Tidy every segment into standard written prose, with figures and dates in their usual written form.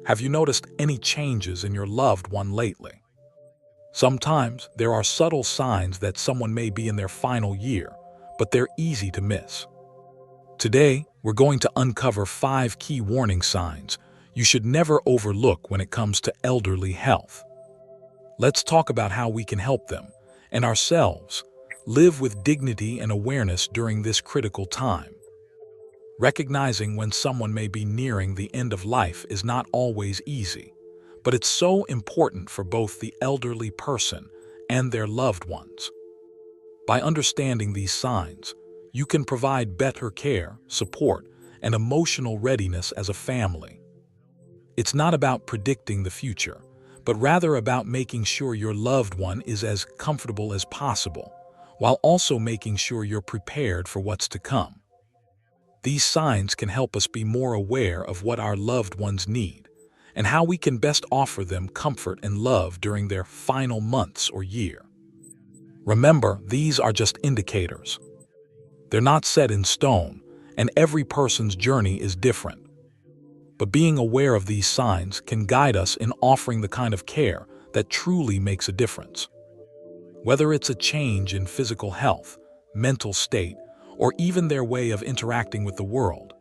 Have you noticed any changes in your loved one lately? Sometimes there are subtle signs that someone may be in their final year, but they're easy to miss. Today, we're going to uncover 5 key warning signs you should never overlook when it comes to elderly health. Let's talk about how we can help them and ourselves live with dignity and awareness during this critical time. Recognizing when someone may be nearing the end of life is not always easy, but it's so important for both the elderly person and their loved ones. By understanding these signs, you can provide better care, support, and emotional readiness as a family. It's not about predicting the future, but rather about making sure your loved one is as comfortable as possible, while also making sure you're prepared for what's to come. These signs can help us be more aware of what our loved ones need and how we can best offer them comfort and love during their final months or year. Remember, these are just indicators. They're not set in stone, and every person's journey is different. But being aware of these signs can guide us in offering the kind of care that truly makes a difference. Whether it's a change in physical health, mental state, or even their way of interacting with the world,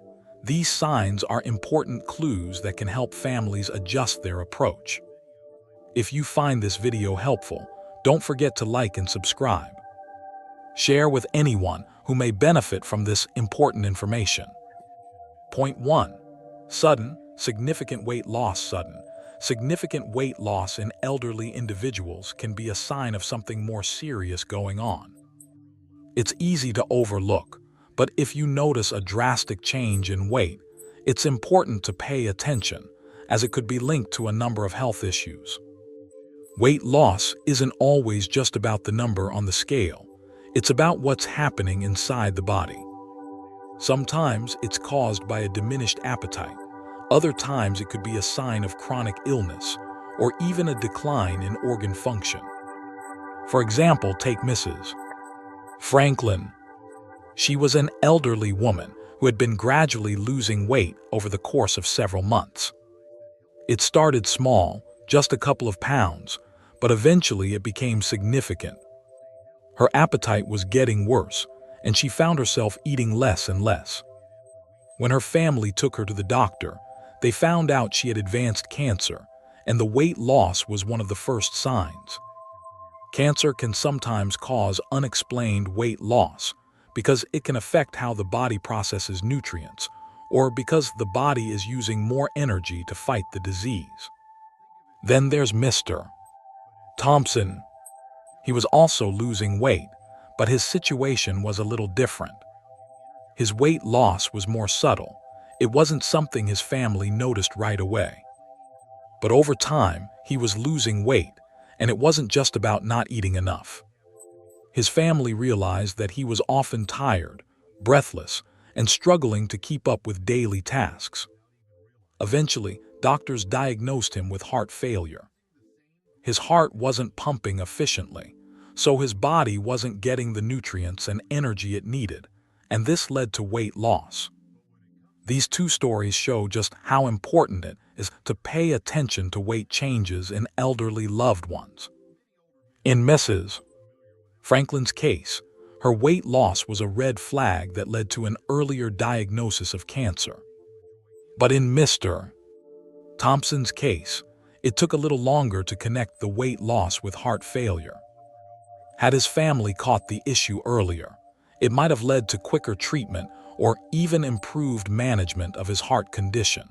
these signs are important clues that can help families adjust their approach. If you find this video helpful, don't forget to like and subscribe. Share with anyone who may benefit from this important information. Point 1. Sudden, significant weight loss. Sudden, significant weight loss in elderly individuals can be a sign of something more serious going on. It's easy to overlook, but if you notice a drastic change in weight, it's important to pay attention, as it could be linked to a number of health issues. Weight loss isn't always just about the number on the scale. It's about what's happening inside the body. Sometimes it's caused by a diminished appetite. Other times it could be a sign of chronic illness or even a decline in organ function. For example, take Mrs. Franklin. She was an elderly woman who had been gradually losing weight over the course of several months. It started small, just a couple of pounds, but eventually it became significant. Her appetite was getting worse, and she found herself eating less and less. When her family took her to the doctor, they found out she had advanced cancer, and the weight loss was one of the first signs. Cancer can sometimes cause unexplained weight loss because it can affect how the body processes nutrients, or because the body is using more energy to fight the disease. Then there's Mr. Thompson. He was also losing weight, but his situation was a little different. His weight loss was more subtle. It wasn't something his family noticed right away. But over time, he was losing weight, and it wasn't just about not eating enough. His family realized that he was often tired, breathless, and struggling to keep up with daily tasks. Eventually, doctors diagnosed him with heart failure. His heart wasn't pumping efficiently, so his body wasn't getting the nutrients and energy it needed, and this led to weight loss. These two stories show just how important it is to pay attention to weight changes in elderly loved ones. In Mrs. Franklin's case, her weight loss was a red flag that led to an earlier diagnosis of cancer. But in Mr. Thompson's case, it took a little longer to connect the weight loss with heart failure. Had his family caught the issue earlier, it might have led to quicker treatment or even improved management of his heart condition.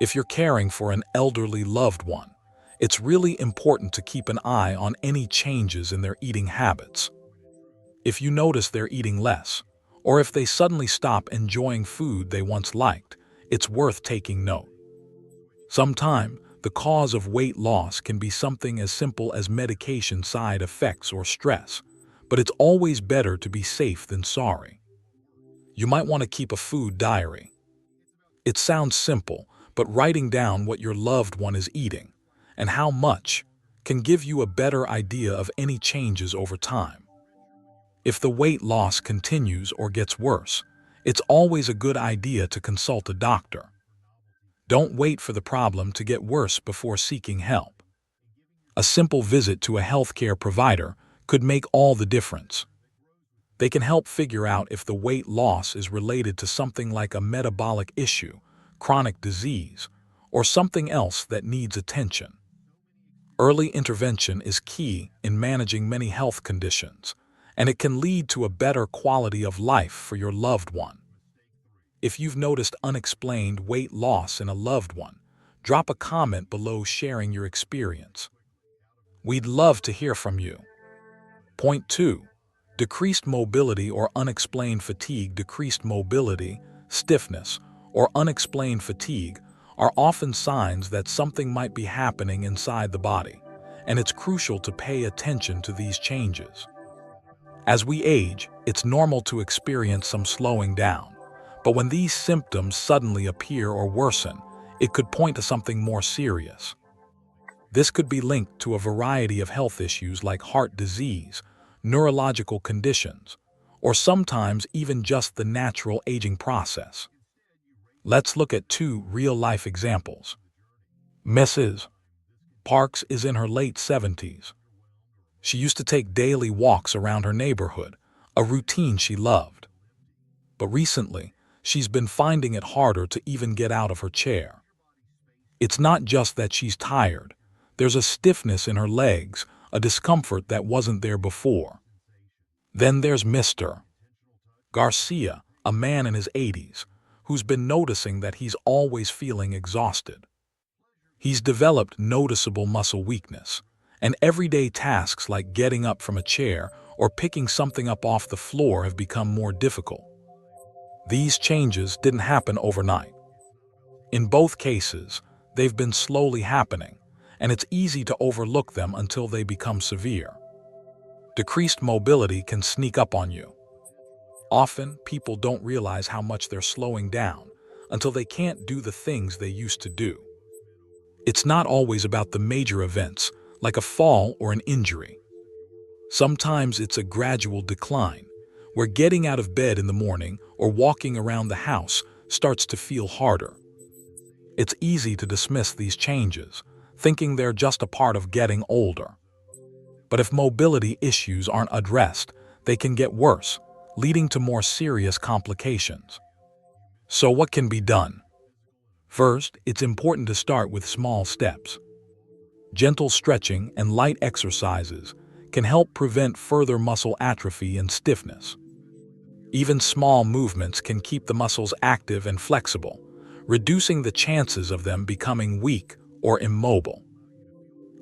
If you're caring for an elderly loved one, it's really important to keep an eye on any changes in their eating habits. If you notice they're eating less, or if they suddenly stop enjoying food they once liked, it's worth taking note. Sometimes, the cause of weight loss can be something as simple as medication side effects or stress, but it's always better to be safe than sorry. You might want to keep a food diary. It sounds simple, but writing down what your loved one is eating and how much can give you a better idea of any changes over time. If the weight loss continues or gets worse, it's always a good idea to consult a doctor. Don't wait for the problem to get worse before seeking help. A simple visit to a healthcare provider could make all the difference. They can help figure out if the weight loss is related to something like a metabolic issue, chronic disease, or something else that needs attention. Early intervention is key in managing many health conditions, and it can lead to a better quality of life for your loved one. If you've noticed unexplained weight loss in a loved one, drop a comment below sharing your experience. We'd love to hear from you. Point 2. Decreased mobility or unexplained fatigue. Decreased mobility, stiffness, or unexplained fatigue are often signs that something might be happening inside the body, and it's crucial to pay attention to these changes. As we age, it's normal to experience some slowing down, but when these symptoms suddenly appear or worsen, it could point to something more serious. This could be linked to a variety of health issues like heart disease, neurological conditions, or sometimes even just the natural aging process. Let's look at 2 real-life examples. Mrs. Parks is in her late 70s. She used to take daily walks around her neighborhood, a routine she loved. But recently, she's been finding it harder to even get out of her chair. It's not just that she's tired. There's a stiffness in her legs, a discomfort that wasn't there before. Then there's Mr. Garcia, a man in his 80s, who's been noticing that he's always feeling exhausted. He's developed noticeable muscle weakness, and everyday tasks like getting up from a chair or picking something up off the floor have become more difficult. These changes didn't happen overnight. In both cases, they've been slowly happening, and it's easy to overlook them until they become severe. Decreased mobility can sneak up on you. Often, people don't realize how much they're slowing down until they can't do the things they used to do. It's not always about the major events, like a fall or an injury. Sometimes it's a gradual decline, where getting out of bed in the morning or walking around the house starts to feel harder. It's easy to dismiss these changes, thinking they're just a part of getting older. But if mobility issues aren't addressed, they can get worse, leading to more serious complications. So what can be done? First, it's important to start with small steps. Gentle stretching and light exercises can help prevent further muscle atrophy and stiffness. Even small movements can keep the muscles active and flexible, reducing the chances of them becoming weak or immobile.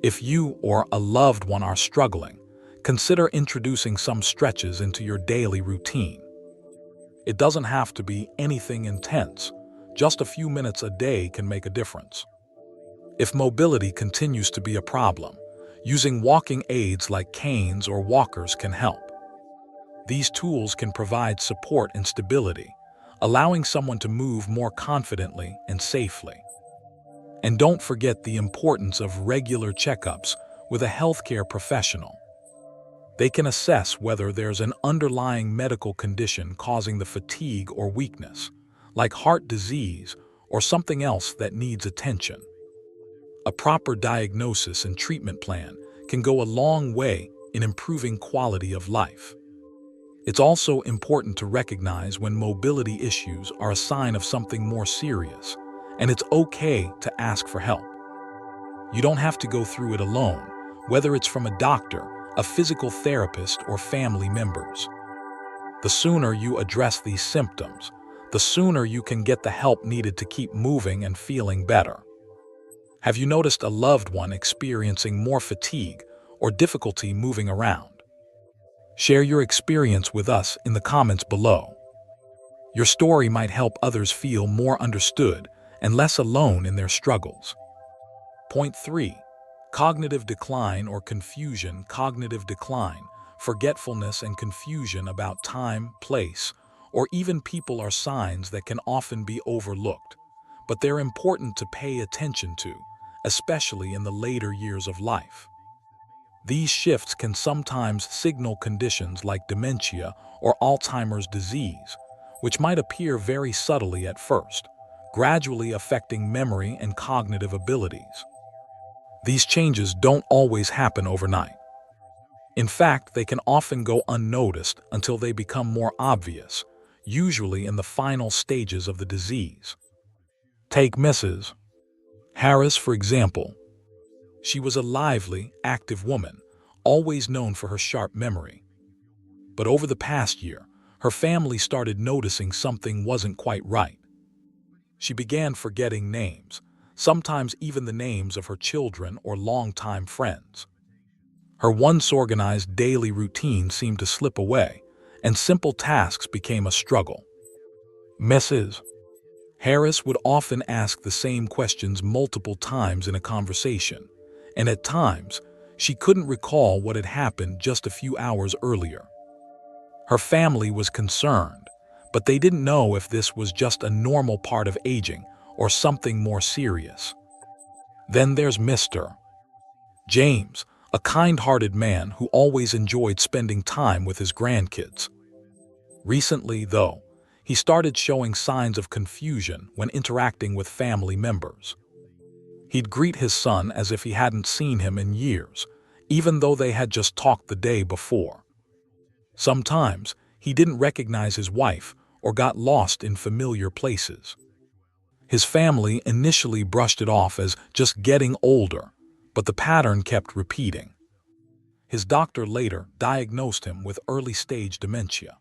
If you or a loved one are struggling, consider introducing some stretches into your daily routine. It doesn't have to be anything intense. Just a few minutes a day can make a difference. If mobility continues to be a problem, using walking aids like canes or walkers can help. These tools can provide support and stability, allowing someone to move more confidently and safely. And don't forget the importance of regular checkups with a healthcare professional. They can assess whether there's an underlying medical condition causing the fatigue or weakness, like heart disease or something else that needs attention. A proper diagnosis and treatment plan can go a long way in improving quality of life. It's also important to recognize when mobility issues are a sign of something more serious, and it's okay to ask for help. You don't have to go through it alone, whether it's from a doctor, a physical therapist, or family members. The sooner you address these symptoms, the sooner you can get the help needed to keep moving and feeling better. Have you noticed a loved one experiencing more fatigue or difficulty moving around? Share your experience with us in the comments below. Your story might help others feel more understood and less alone in their struggles. Point 3. Cognitive decline or confusion. Cognitive decline, forgetfulness and confusion about time, place, or even people are signs that can often be overlooked, but they're important to pay attention to, especially in the later years of life. These shifts can sometimes signal conditions like dementia or Alzheimer's disease, which might appear very subtly at first, gradually affecting memory and cognitive abilities. These changes don't always happen overnight. In fact, they can often go unnoticed until they become more obvious, usually in the final stages of the disease. Take Mrs. Harris, for example. She was a lively, active woman, always known for her sharp memory. But over the past year, her family started noticing something wasn't quite right. She began forgetting names, sometimes even the names of her children or longtime friends. Her once organized daily routine seemed to slip away, and simple tasks became a struggle. Mrs. Harris would often ask the same questions multiple times in a conversation, and at times, she couldn't recall what had happened just a few hours earlier. Her family was concerned, but they didn't know if this was just a normal part of aging or something more serious. Then there's Mr. James, a kind-hearted man who always enjoyed spending time with his grandkids. Recently, though, he started showing signs of confusion when interacting with family members. He'd greet his son as if he hadn't seen him in years, even though they had just talked the day before. Sometimes, he didn't recognize his wife or got lost in familiar places. His family initially brushed it off as just getting older, but the pattern kept repeating. His doctor later diagnosed him with early-stage dementia.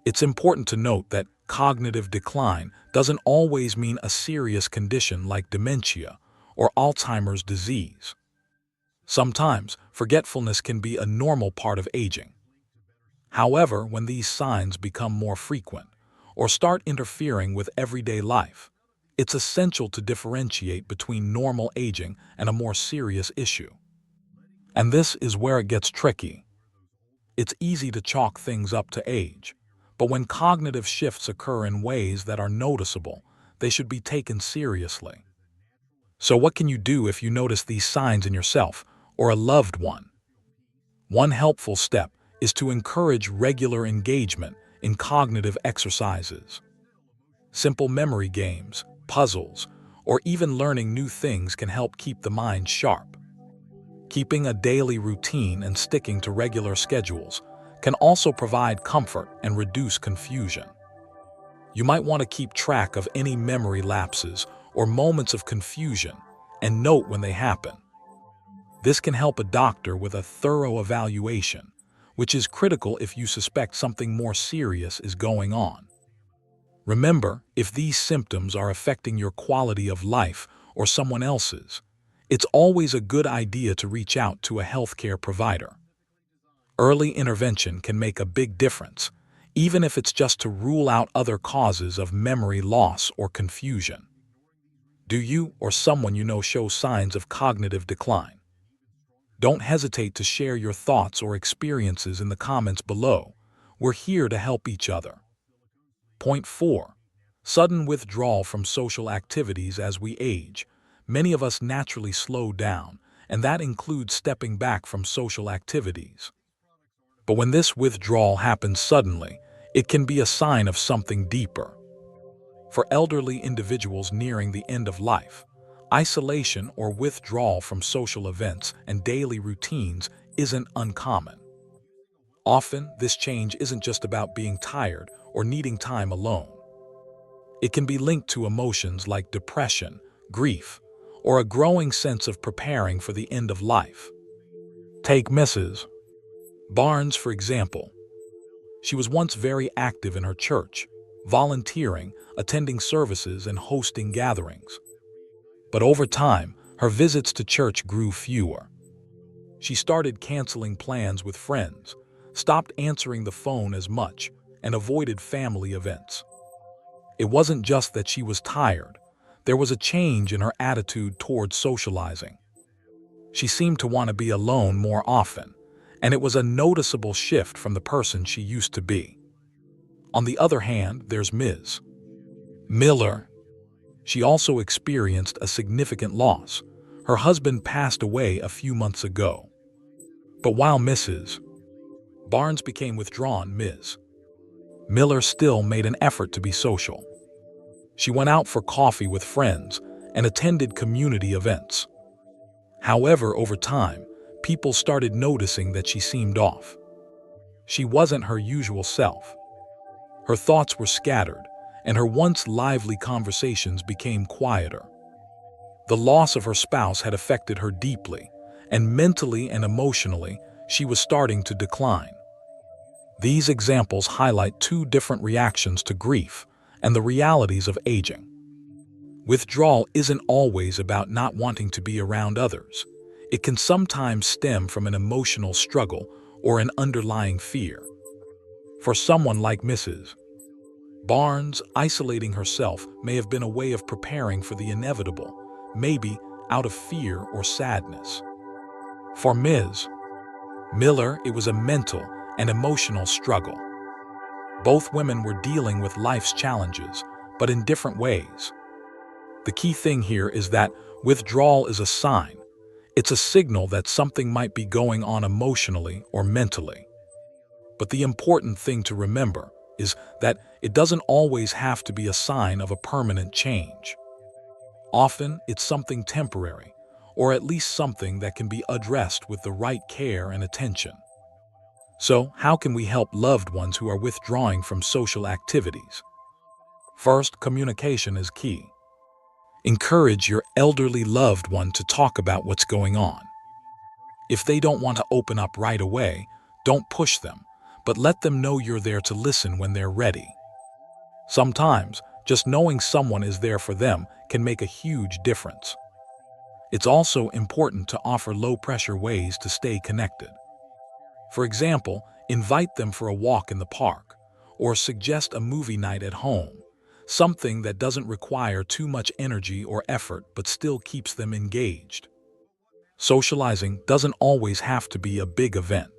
It's important to note that cognitive decline doesn't always mean a serious condition like dementia or Alzheimer's disease. Sometimes, forgetfulness can be a normal part of aging. However, when these signs become more frequent or start interfering with everyday life, it's essential to differentiate between normal aging and a more serious issue. And this is where it gets tricky. It's easy to chalk things up to age, but when cognitive shifts occur in ways that are noticeable, they should be taken seriously. So what can you do if you notice these signs in yourself or a loved one? One helpful step is to encourage regular engagement in cognitive exercises. Simple memory games, puzzles, or even learning new things can help keep the mind sharp. Keeping a daily routine and sticking to regular schedules can also provide comfort and reduce confusion. You might want to keep track of any memory lapses or moments of confusion and note when they happen. This can help a doctor with a thorough evaluation, which is critical if you suspect something more serious is going on. Remember, if these symptoms are affecting your quality of life or someone else's, it's always a good idea to reach out to a healthcare provider. Early intervention can make a big difference, even if it's just to rule out other causes of memory loss or confusion. Do you or someone you know show signs of cognitive decline? Don't hesitate to share your thoughts or experiences in the comments below. We're here to help each other. Point 4. Sudden withdrawal from social activities as we age. Many of us naturally slow down, and that includes stepping back from social activities. But when this withdrawal happens suddenly, it can be a sign of something deeper. For elderly individuals nearing the end of life, isolation or withdrawal from social events and daily routines isn't uncommon. Often, this change isn't just about being tired or needing time alone. It can be linked to emotions like depression, grief, or a growing sense of preparing for the end of life. Take Mrs. Barnes, for example. She was once very active in her church, volunteering, attending services, and hosting gatherings. But over time, her visits to church grew fewer. She started canceling plans with friends, stopped answering the phone as much, and avoided family events. It wasn't just that she was tired. There was a change in her attitude towards socializing. She seemed to want to be alone more often, and it was a noticeable shift from the person she used to be. On the other hand, there's Ms. Miller. She also experienced a significant loss. Her husband passed away a few months ago. But while Mrs. Barnes became withdrawn, Ms. Miller still made an effort to be social. She went out for coffee with friends and attended community events. However, over time, people started noticing that she seemed off. She wasn't her usual self. Her thoughts were scattered, and her once lively conversations became quieter. The loss of her spouse had affected her deeply, and mentally and emotionally, she was starting to decline. These examples highlight two different reactions to grief and the realities of aging. Withdrawal isn't always about not wanting to be around others. It can sometimes stem from an emotional struggle or an underlying fear. For someone like Mrs. Barnes, isolating herself may have been a way of preparing for the inevitable, maybe out of fear or sadness. For Ms. Miller, it was a mental and emotional struggle. Both women were dealing with life's challenges, but in different ways. The key thing here is that withdrawal is a sign. It's a signal that something might be going on emotionally or mentally. But the important thing to remember is that it doesn't always have to be a sign of a permanent change. Often, it's something temporary, or at least something that can be addressed with the right care and attention. So, how can we help loved ones who are withdrawing from social activities? First, communication is key. Encourage your elderly loved one to talk about what's going on. If they don't want to open up right away, don't push them, but let them know you're there to listen when they're ready. Sometimes, just knowing someone is there for them can make a huge difference. It's also important to offer low-pressure ways to stay connected. For example, invite them for a walk in the park, or suggest a movie night at home, something that doesn't require too much energy or effort but still keeps them engaged. Socializing doesn't always have to be a big event.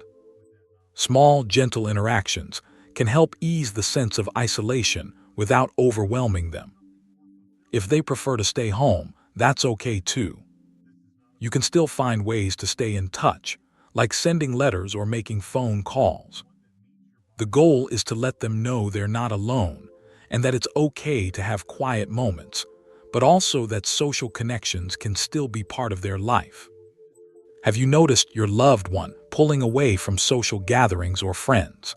Small, gentle interactions can help ease the sense of isolation without overwhelming them. If they prefer to stay home, that's okay too. You can still find ways to stay in touch, like sending letters or making phone calls. The goal is to let them know they're not alone and that it's okay to have quiet moments, but also that social connections can still be part of their life. Have you noticed your loved one pulling away from social gatherings or friends?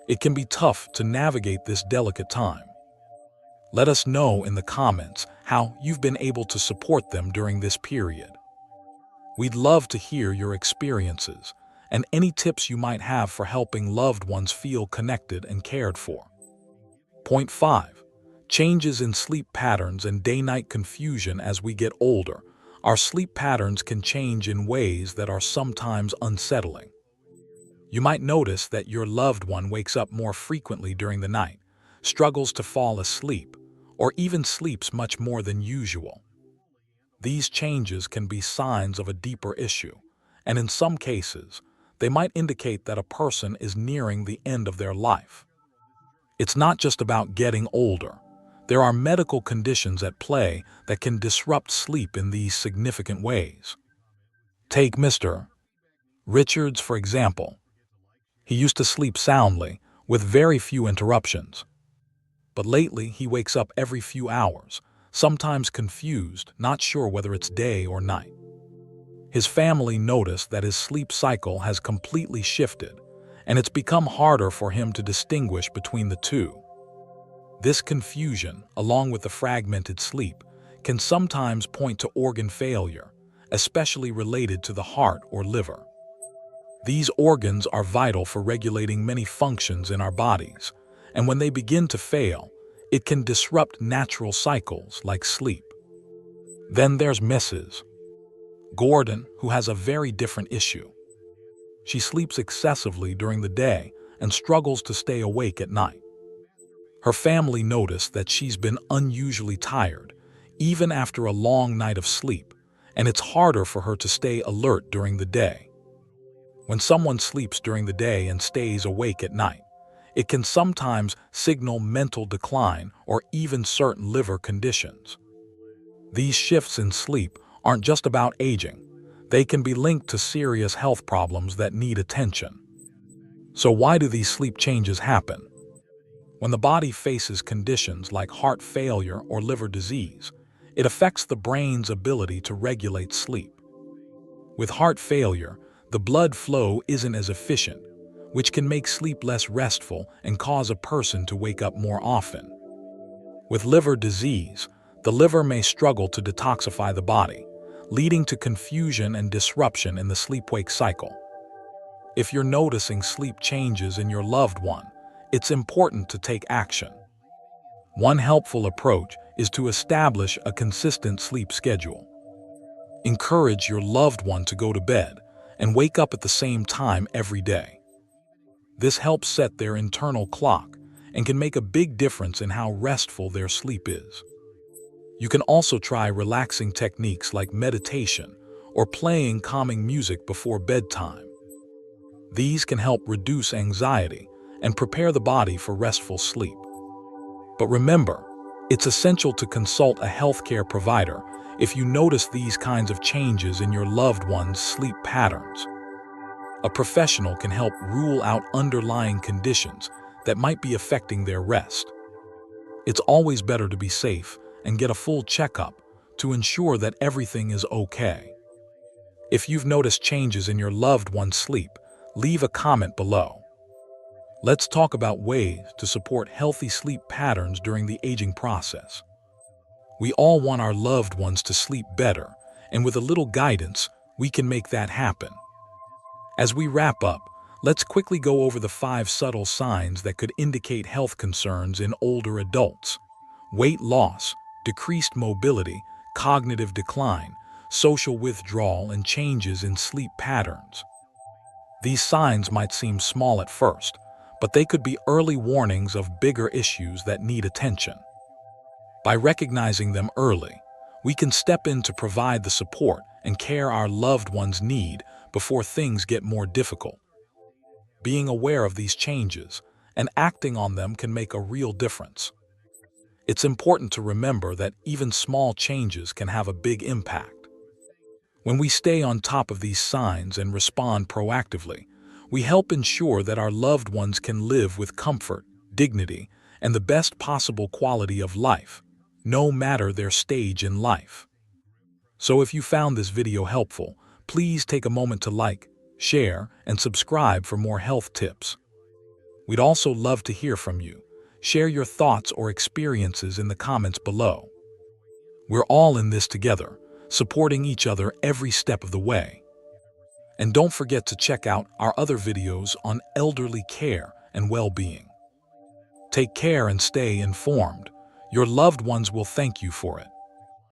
It can be tough to navigate this delicate time. Let us know in the comments how you've been able to support them during this period. We'd love to hear your experiences and any tips you might have for helping loved ones feel connected and cared for. Point 5. Changes in sleep patterns and day-night confusion as we get older. Our sleep patterns can change in ways that are sometimes unsettling. You might notice that your loved one wakes up more frequently during the night, struggles to fall asleep, or even sleeps much more than usual. These changes can be signs of a deeper issue, and in some cases, they might indicate that a person is nearing the end of their life. It's not just about getting older. There are medical conditions at play that can disrupt sleep in these significant ways. Take Mr. Richards, for example. He used to sleep soundly, with very few interruptions. But lately, he wakes up every few hours, sometimes confused, not sure whether it's day or night. His family noticed that his sleep cycle has completely shifted, and it's become harder for him to distinguish between the two. This confusion, along with the fragmented sleep, can sometimes point to organ failure, especially related to the heart or liver. These organs are vital for regulating many functions in our bodies, and when they begin to fail, it can disrupt natural cycles like sleep. Then there's Mrs. Gordon, who has a very different issue. She sleeps excessively during the day and struggles to stay awake at night. Her family noticed that she's been unusually tired, even after a long night of sleep, and it's harder for her to stay alert during the day. When someone sleeps during the day and stays awake at night, it can sometimes signal mental decline or even certain liver conditions. These shifts in sleep aren't just about aging. They can be linked to serious health problems that need attention. So why do these sleep changes happen? When the body faces conditions like heart failure or liver disease, it affects the brain's ability to regulate sleep. With heart failure, the blood flow isn't as efficient, which can make sleep less restful and cause a person to wake up more often. With liver disease, the liver may struggle to detoxify the body, leading to confusion and disruption in the sleep-wake cycle. If you're noticing sleep changes in your loved one, it's important to take action. One helpful approach is to establish a consistent sleep schedule. Encourage your loved one to go to bed and wake up at the same time every day. This helps set their internal clock and can make a big difference in how restful their sleep is. You can also try relaxing techniques like meditation or playing calming music before bedtime. These can help reduce anxiety and prepare the body for restful sleep. But remember, it's essential to consult a healthcare provider if you notice these kinds of changes in your loved one's sleep patterns. A professional can help rule out underlying conditions that might be affecting their rest. It's always better to be safe and get a full checkup to ensure that everything is okay. If you've noticed changes in your loved one's sleep, leave a comment below. Let's talk about ways to support healthy sleep patterns during the aging process. We all want our loved ones to sleep better, and with a little guidance, we can make that happen. As we wrap up, let's quickly go over the 5 subtle signs that could indicate health concerns in older adults: weight loss, decreased mobility, cognitive decline, social withdrawal, and changes in sleep patterns. These signs might seem small at first, but they could be early warnings of bigger issues that need attention. By recognizing them early, we can step in to provide the support and care our loved ones need before things get more difficult. Being aware of these changes and acting on them can make a real difference. It's important to remember that even small changes can have a big impact. When we stay on top of these signs and respond proactively, we help ensure that our loved ones can live with comfort, dignity, and the best possible quality of life, no matter their stage in life. So if you found this video helpful, please take a moment to like, share, and subscribe for more health tips. We'd also love to hear from you. Share your thoughts or experiences in the comments below. We're all in this together, supporting each other every step of the way. And don't forget to check out our other videos on elderly care and well-being. Take care and stay informed. Your loved ones will thank you for it.